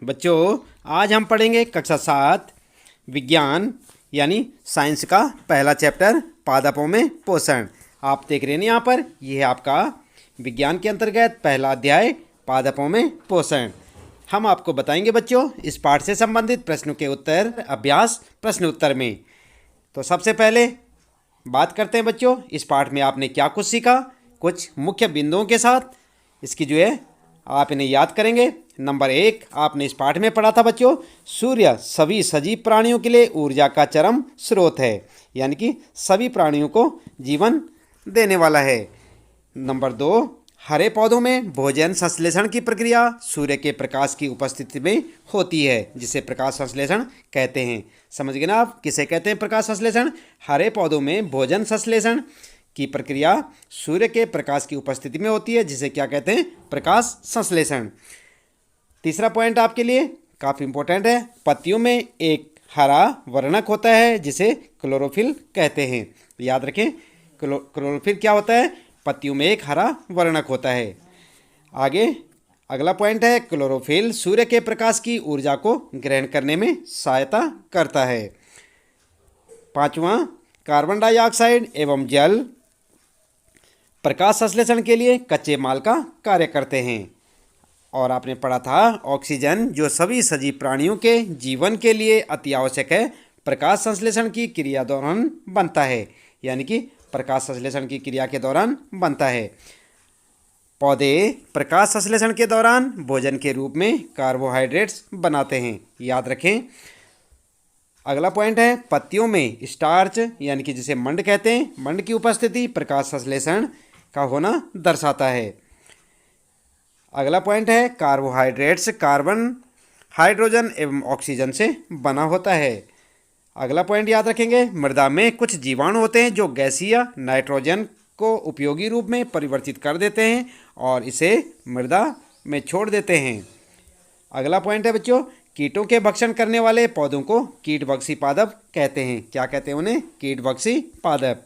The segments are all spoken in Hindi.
बच्चों, आज हम पढ़ेंगे कक्षा 7 विज्ञान यानी साइंस का पहला चैप्टर पादपों में पोषण। आप देख रहे हैं यहाँ पर, यह है आपका विज्ञान के अंतर्गत पहला अध्याय पादपों में पोषण। हम आपको बताएंगे बच्चों इस पाठ से संबंधित प्रश्नों के उत्तर अभ्यास प्रश्न उत्तर में। तो सबसे पहले बात करते हैं बच्चों, इस पाठ में आपने क्या कुछ सीखा, कुछ मुख्य बिंदुओं के साथ इसकी जो है आप इन्हें याद करेंगे। नंबर 1 आपने इस पाठ में पढ़ा था बच्चों, सूर्य सभी सजीव प्राणियों के लिए ऊर्जा का चरम स्रोत है, यानी कि सभी प्राणियों को जीवन देने वाला है। नंबर 2 हरे पौधों में भोजन संश्लेषण की प्रक्रिया सूर्य के प्रकाश की उपस्थिति में होती है, जिसे प्रकाश संश्लेषण कहते हैं। समझ गए ना आप, किसे कहते हैं प्रकाश संश्लेषण? हरे पौधों में भोजन संश्लेषण की प्रक्रिया सूर्य के प्रकाश की उपस्थिति में होती है, जिसे क्या कहते हैं? प्रकाश संश्लेषण। तीसरा पॉइंट आपके लिए काफ़ी इंपॉर्टेंट है, पत्तियों में एक हरा वर्णक होता है जिसे क्लोरोफिल कहते हैं। याद रखें, क्लोरोफिल क्या होता है? पत्तियों में एक हरा वर्णक होता है। आगे अगला पॉइंट है, क्लोरोफिल सूर्य के प्रकाश की ऊर्जा को ग्रहण करने में सहायता करता है। पांचवा, कार्बन डाइऑक्साइड एवं जल प्रकाश संश्लेषण के लिए कच्चे माल का कार्य करते हैं। और आपने पढ़ा था ऑक्सीजन जो सभी सजीव प्राणियों के जीवन के लिए अति आवश्यक है, प्रकाश संश्लेषण की क्रिया दौरान बनता है, यानी कि प्रकाश संश्लेषण की क्रिया के दौरान बनता है। पौधे प्रकाश संश्लेषण के दौरान भोजन के रूप में कार्बोहाइड्रेट्स बनाते हैं। याद रखें। अगला पॉइंट है, पत्तियों में स्टार्च यानी कि जिसे मंड कहते हैं, मंड की उपस्थिति प्रकाश संश्लेषण का होना दर्शाता है। अगला पॉइंट है, कार्बोहाइड्रेट्स कार्बन, हाइड्रोजन एवं ऑक्सीजन से बना होता है। अगला पॉइंट याद रखेंगे, मृदा में कुछ जीवाणु होते हैं जो गैसीय नाइट्रोजन को उपयोगी रूप में परिवर्तित कर देते हैं और इसे मृदा में छोड़ देते हैं। अगला पॉइंट है बच्चों, कीटों के भक्षण करने वाले पौधों को कीटभक्षी पादप कहते हैं। क्या कहते हैं उन्हें? कीटभक्षी पादप।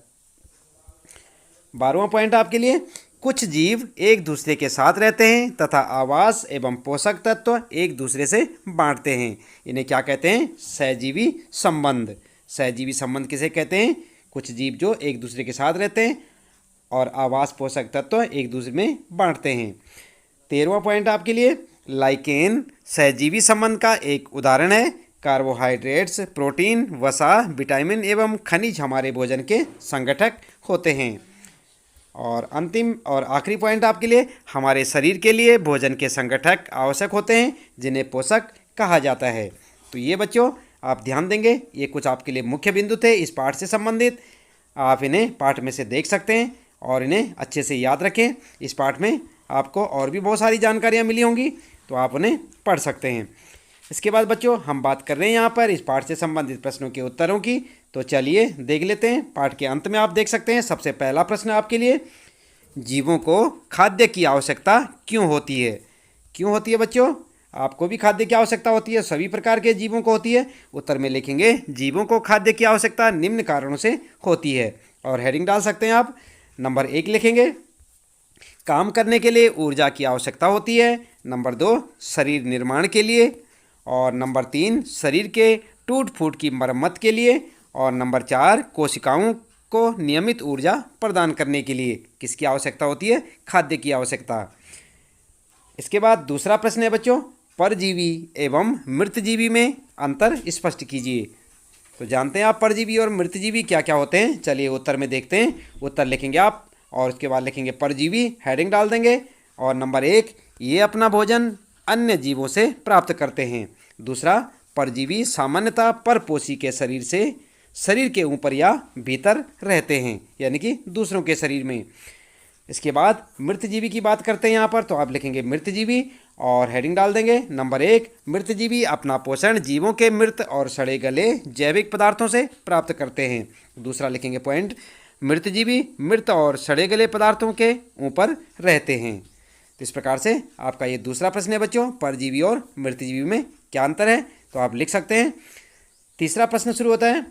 12वां पॉइंट आपके लिए, कुछ जीव एक दूसरे के साथ रहते हैं तथा आवास एवं पोषक तत्व एक दूसरे से बांटते हैं। इन्हें क्या कहते हैं? सहजीवी संबंध। सहजीवी संबंध किसे कहते हैं? कुछ जीव जो एक दूसरे के साथ रहते हैं और आवास पोषक तत्व एक दूसरे में बांटते हैं। 13वां पॉइंट आपके लिए, लाइकेन सहजीवी संबंध का एक उदाहरण है। कार्बोहाइड्रेट्स, प्रोटीन, वसा, विटामिन एवं खनिज हमारे भोजन के संगठक होते हैं। और अंतिम और आखिरी पॉइंट आपके लिए, हमारे शरीर के लिए भोजन के संगठक आवश्यक होते हैं जिन्हें पोषक कहा जाता है। तो ये बच्चों आप ध्यान देंगे, ये कुछ आपके लिए मुख्य बिंदु थे इस पाठ से संबंधित। आप इन्हें पाठ में से देख सकते हैं और इन्हें अच्छे से याद रखें। इस पाठ में आपको और भी बहुत सारी जानकारियाँ मिली होंगी, तो आप उन्हें पढ़ सकते हैं। इसके बाद बच्चों हम बात कर रहे हैं यहाँ पर इस पाठ से संबंधित प्रश्नों के उत्तरों की। तो चलिए देख लेते हैं। पाठ के अंत में आप देख सकते हैं, सबसे पहला प्रश्न आपके लिए, जीवों को खाद्य की आवश्यकता क्यों होती है? क्यों होती है बच्चों? आपको भी खाद्य की आवश्यकता होती है, सभी प्रकार के जीवों को होती है। उत्तर में लिखेंगे, जीवों को खाद्य की आवश्यकता निम्न कारणों से होती है, और हेडिंग डाल सकते हैं आप। नंबर 1 लिखेंगे, काम करने के लिए ऊर्जा की आवश्यकता होती है। नंबर 2 शरीर निर्माण के लिए। और नंबर 3 शरीर के टूट फूट की मरम्मत के लिए। और नंबर 4 कोशिकाओं को नियमित ऊर्जा प्रदान करने के लिए किसकी आवश्यकता होती है? खाद्य की आवश्यकता। इसके बाद दूसरा प्रश्न है बच्चों, परजीवी एवं मृतजीवी में अंतर स्पष्ट कीजिए। तो जानते हैं आप परजीवी और मृतजीवी क्या क्या होते हैं? चलिए उत्तर में देखते हैं। उत्तर लिखेंगे आप और उसके बाद लिखेंगे परजीवी, हेडिंग डाल देंगे। और नंबर 1, ये अपना भोजन अन्य जीवों से प्राप्त करते हैं। दूसरा, परजीवी सामान्यतः परपोषी के शरीर के ऊपर या भीतर रहते हैं, यानी कि दूसरों के शरीर में। इसके बाद मृतजीवी की बात करते हैं यहाँ पर, तो आप लिखेंगे मृतजीवी और हेडिंग डाल देंगे। नंबर 1, मृतजीवी अपना पोषण जीवों के मृत और सड़े गले जैविक पदार्थों से प्राप्त करते हैं। दूसरा लिखेंगे पॉइंट, मृतजीवी मृत और सड़े गले पदार्थों के ऊपर रहते हैं। तो इस प्रकार से आपका ये दूसरा प्रश्न है बच्चों, परजीवी और मृतजीवी में क्या अंतर है? तो आप लिख सकते हैं। तीसरा प्रश्न शुरू होता है,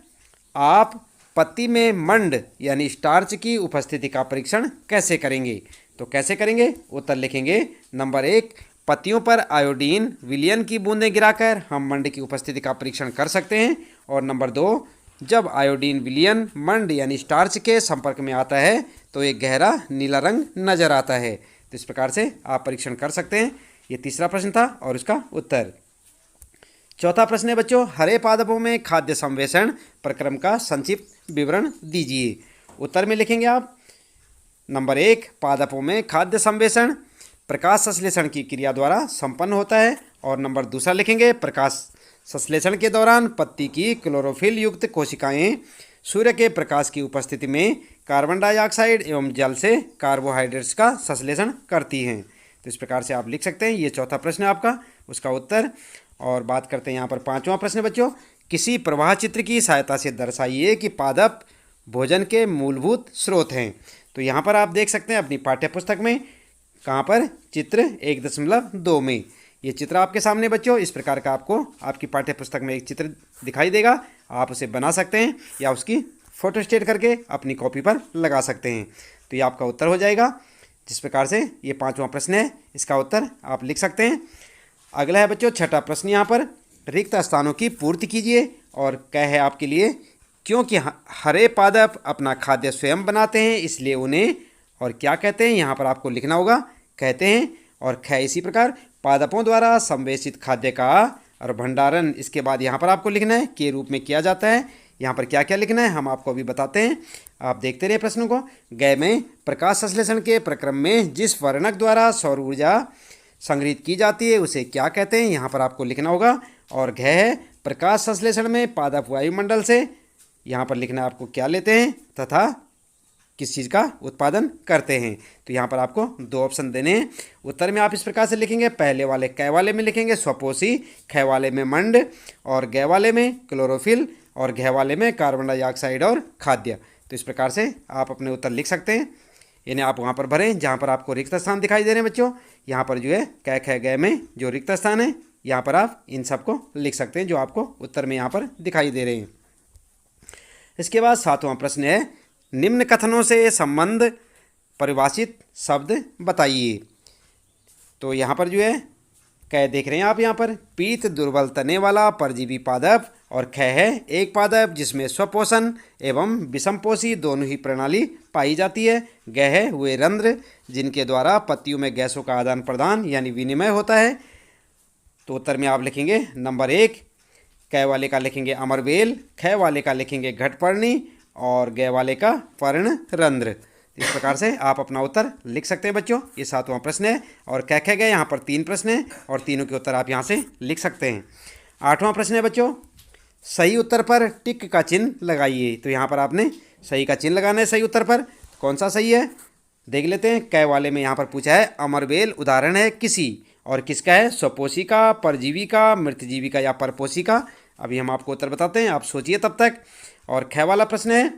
आप पत्ती में मंड यानी स्टार्च की उपस्थिति का परीक्षण कैसे करेंगे? तो कैसे करेंगे? उत्तर लिखेंगे। नंबर 1, पत्तियों पर आयोडीन विलयन की बूंदें गिराकर हम मंड की उपस्थिति का परीक्षण कर सकते हैं। और नंबर 2, जब आयोडीन विलयन मंड यानी स्टार्च के संपर्क में आता है तो एक गहरा नीला रंग नजर आता है। तो इस प्रकार से आप परीक्षण कर सकते हैं। ये तीसरा प्रश्न था और उसका उत्तर। चौथा प्रश्न है बच्चों, हरे पादपों में खाद्य संवेषण प्रक्रम का संक्षिप्त विवरण दीजिए। उत्तर में लिखेंगे आप नंबर 1, पादपों में खाद्य संवेषण प्रकाश संश्लेषण की क्रिया द्वारा संपन्न होता है। और नंबर दूसरा लिखेंगे, प्रकाश संश्लेषण के दौरान पत्ती की क्लोरोफिल युक्त कोशिकाएं सूर्य के प्रकाश की उपस्थिति में कार्बन डाइऑक्साइड एवं जल से कार्बोहाइड्रेट्स का संश्लेषण करती हैं। तो इस प्रकार से आप लिख सकते हैं। ये चौथा प्रश्न है आपका, उसका उत्तर। और बात करते हैं यहाँ पर पांचवा प्रश्न बच्चों, किसी प्रवाह चित्र की सहायता से दर्शाइए कि पादप भोजन के मूलभूत स्रोत हैं। तो यहाँ पर आप देख सकते हैं अपनी पाठ्य पुस्तक में, कहाँ पर, चित्र 1.2 में। ये चित्र आपके सामने बच्चों इस प्रकार का आपको आपकी पाठ्य पुस्तक में एक चित्र दिखाई देगा। आप उसे बना सकते हैं या उसकी फोटो स्टेट करके अपनी कॉपी पर लगा सकते हैं। तो ये आपका उत्तर हो जाएगा। जिस प्रकार से ये पांचवा प्रश्न है, इसका उत्तर आप लिख सकते हैं। अगला है बच्चों छठा प्रश्न, यहाँ पर रिक्त स्थानों की पूर्ति कीजिए। और क्या है आपके लिए, क्योंकि हरे पादप अपना खाद्य स्वयं बनाते हैं इसलिए उन्हें और क्या कहते हैं, यहाँ पर आपको लिखना होगा, कहते हैं। और ख इसी प्रकार पादपों द्वारा संवेशित खाद्य का और भंडारण, इसके बाद यहाँ पर आपको लिखना है के रूप में किया जाता है। यहाँ पर क्या क्या लिखना है हम आपको अभी बताते हैं, आप देखते रहिए प्रश्नों को। ग में प्रकाश संश्लेषण के प्रक्रम में जिस वर्णक द्वारा सौर ऊर्जा संग्रहित की जाती है उसे क्या कहते हैं, यहाँ पर आपको लिखना होगा। और घ है प्रकाश संश्लेषण में पादप वायुमंडल से, यहाँ पर लिखना आपको क्या लेते हैं तथा किस चीज़ का उत्पादन करते हैं। तो यहाँ पर आपको 2 ऑप्शन देने हैं। उत्तर में आप इस प्रकार से लिखेंगे, पहले वाले क वाले में लिखेंगे स्वपोषी, ख वाले में मंड, और ग वाले में क्लोरोफिल, और घ वाले में कार्बन डाइऑक्साइड और खाद्य। तो इस प्रकार से आप अपने उत्तर लिख सकते हैं। इन्हें आप वहाँ पर भरें जहाँ पर आपको रिक्त स्थान दिखाई दे रहे हैं बच्चों। यहाँ पर जो है क ख ग में जो रिक्त स्थान है, यहाँ पर आप इन सबको लिख सकते हैं जो आपको उत्तर में यहाँ पर दिखाई दे रहे हैं। इसके बाद 7वां प्रश्न है, निम्न कथनों से संबंध परिभाषित शब्द बताइए। तो यहाँ पर जो है क देख रहे हैं आप, यहाँ पर पीत दुर्बल तने वाला परजीवी पादप, और ख है एक पादप जिसमें स्वपोषण एवं विषमपोषी दोनों ही प्रणाली पाई जाती है। ग है वे रंध्र जिनके द्वारा पत्तियों में गैसों का आदान प्रदान यानी विनिमय होता है। तो उत्तर में आप लिखेंगे नंबर 1, क वाले का लिखेंगे अमरबेल, ख वाले का लिखेंगे घटपर्णी, और ग वाले का पर्ण रंध्र। इस प्रकार से आप अपना उत्तर लिख सकते हैं बच्चों। ये 7वां प्रश्न है। और क ख ग यहाँ पर 3 प्रश्न हैं और तीनों के उत्तर आप यहाँ से लिख सकते हैं। 8वां प्रश्न है बच्चों, सही उत्तर पर टिक का चिन्ह लगाइए। तो यहाँ पर आपने सही का चिन्ह लगाना है सही उत्तर पर। कौन सा सही है देख लेते हैं। क वाले में यहाँ पर पूछा है अमरबेल उदाहरण है किसी, और किसका है, स्वपोषी का, परजीवी का, मृतजीवी का या परपोषी का। अभी हम आपको उत्तर बताते हैं, आप सोचिए तब तक। और ख वाला प्रश्न है,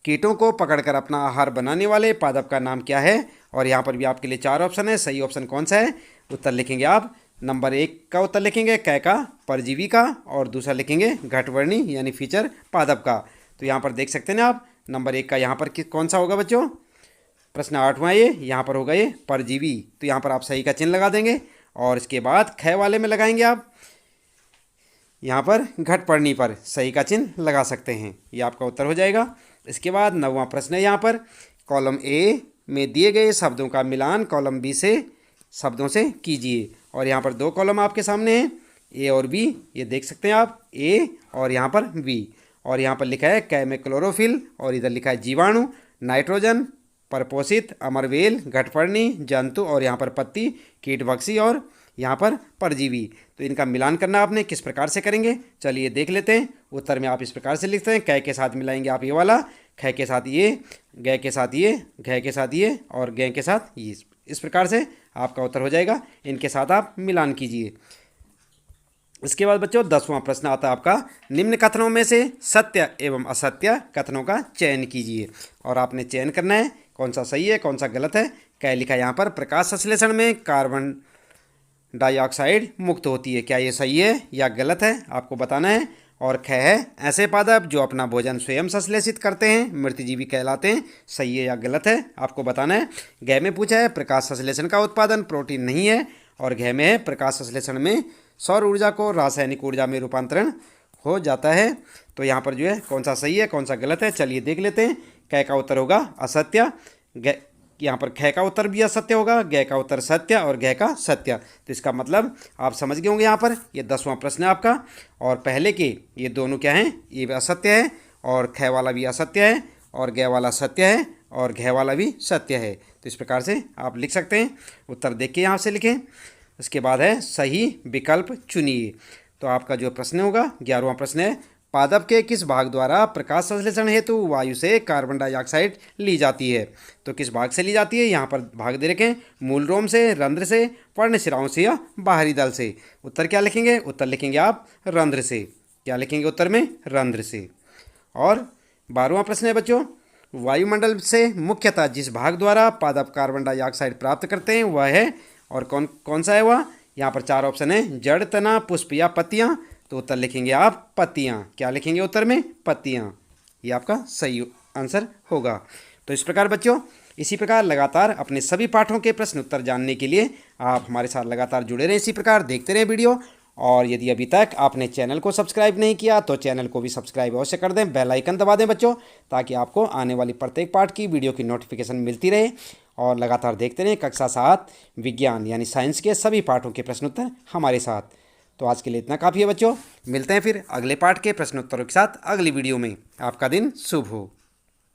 कीटों को पकड़कर अपना आहार बनाने वाले पादप का नाम क्या है। और यहाँ पर भी आपके लिए 4 ऑप्शन है, सही ऑप्शन कौन सा है, उत्तर लिखेंगे आप नंबर 1 का उत्तर लिखेंगे क का, परजीवी का, और दूसरा लिखेंगे घटवर्णी यानी फीचर पादप का। तो यहाँ पर देख सकते हैं आप नंबर 1 का यहाँ पर कौन सा होगा बच्चों, प्रश्न 8वां ये यहाँ पर होगा ये परजीवी। तो यहाँ पर आप सही का चिन्ह लगा देंगे। और इसके बाद ख वाले में लगाएंगे आप यहाँ पर घटपर्णी पर सही का चिन्ह लगा सकते हैं, ये आपका उत्तर हो जाएगा। इसके बाद 9वां प्रश्न है, यहाँ पर कॉलम ए में दिए गए शब्दों का मिलान कॉलम बी से शब्दों से कीजिए। और यहाँ पर 2 कॉलम आपके सामने हैं, ए और बी, ये देख सकते हैं आप, ए और यहाँ पर बी। और यहाँ पर लिखा है क में क्लोरोफिल, और इधर लिखा है जीवाणु, नाइट्रोजन, परपोषित, अमरबेल, घटपर्णी, जंतु, और यहाँ पर पत्ती, कीटभक्षी, और यहाँ पर परजीवी। तो इनका मिलान करना आपने किस प्रकार से करेंगे, चलिए देख लेते हैं। उत्तर में आप इस प्रकार से लिखते हैं, क के साथ मिलाएंगे आप ये वाला, ख के साथ ये, ग के साथ ये, घ के साथ ये, और ग के साथ ये। इस प्रकार से आपका उत्तर हो जाएगा। इनके साथ आप मिलान कीजिए। इसके बाद बच्चों 10वां प्रश्न आता है आपका, निम्न कथनों में से सत्य एवं असत्य कथनों का चयन कीजिए। और आपने चयन करना है कौन सा सही है कौन सा गलत है। क्या लिखा है यहाँ पर, प्रकाश संश्लेषण में कार्बन डाइऑक्साइड मुक्त होती है, क्या ये सही है या गलत है आपको बताना है। और ख है ऐसे पादप जो अपना भोजन स्वयं संश्लेषित करते हैं मृतजीवी कहलाते हैं, सही है या गलत है आपको बताना है। ग में पूछा है प्रकाश संश्लेषण का उत्पादन प्रोटीन नहीं है, और घ में है प्रकाश संश्लेषण में सौर ऊर्जा को रासायनिक ऊर्जा में रूपांतरण हो जाता है। तो यहाँ पर जो है कौन सा सही है कौन सा गलत है, चलिए देख लेते हैं। क का उत्तर होगा असत्य, यहाँ पर ख का उत्तर भी असत्य होगा, ग का उत्तर सत्य और घ का सत्य। तो इसका मतलब आप समझ गए होंगे। यहाँ पर ये 10वां प्रश्न है आपका, और पहले के ये दोनों क्या हैं, ये भी असत्य है और ख वाला भी असत्य है और ग वाला सत्य है और घ वाला भी सत्य है। तो इस प्रकार से आप लिख सकते हैं। उत्तर देख के यहाँ से लिखें। उसके बाद है सही विकल्प चुनिए। तो आपका जो प्रश्न होगा 11वां प्रश्न है, पादप के किस भाग द्वारा प्रकाश संश्लेषण हेतु वायु से कार्बन डाइऑक्साइड ली जाती है। तो किस भाग से ली जाती है, यहाँ पर भाग दे रखें, मूल रोम से, रंध्र से, पर्णशिराओं से या बाहरी दल से। उत्तर क्या लिखेंगे, उत्तर लिखेंगे आप रंध्र से। क्या लिखेंगे उत्तर में, रंध्र से। और 12वां प्रश्न है बच्चों, वायुमंडल से मुख्यतः जिस भाग द्वारा पादप कार्बन डाइऑक्साइड प्राप्त करते हैं वह है, और कौन कौन सा है वह। यहाँ पर 4 ऑप्शन है, जड़, तना, पुष्प या पत्तियाँ। तो उत्तर लिखेंगे आप पत्तियाँ। क्या लिखेंगे उत्तर में, पत्तियाँ। ये आपका सही आंसर होगा। तो इस प्रकार बच्चों, इसी प्रकार लगातार अपने सभी पाठों के प्रश्न उत्तर जानने के लिए आप हमारे साथ लगातार जुड़े रहें, इसी प्रकार देखते रहें वीडियो। और यदि अभी तक आपने चैनल को सब्सक्राइब नहीं किया तो चैनल को भी सब्सक्राइब अवश्य कर दें, बेल आइकन दबा दें बच्चों, ताकि आपको आने वाली प्रत्येक पाठ की वीडियो की नोटिफिकेशन मिलती रहे। और लगातार देखते रहें कक्षा 7 विज्ञान यानी साइंस के सभी पाठों के प्रश्न उत्तर हमारे साथ। तो आज के लिए इतना काफ़ी है बच्चों, मिलते हैं फिर अगले पाठ के प्रश्नोत्तरों के साथ अगली वीडियो में। आपका दिन शुभ हो।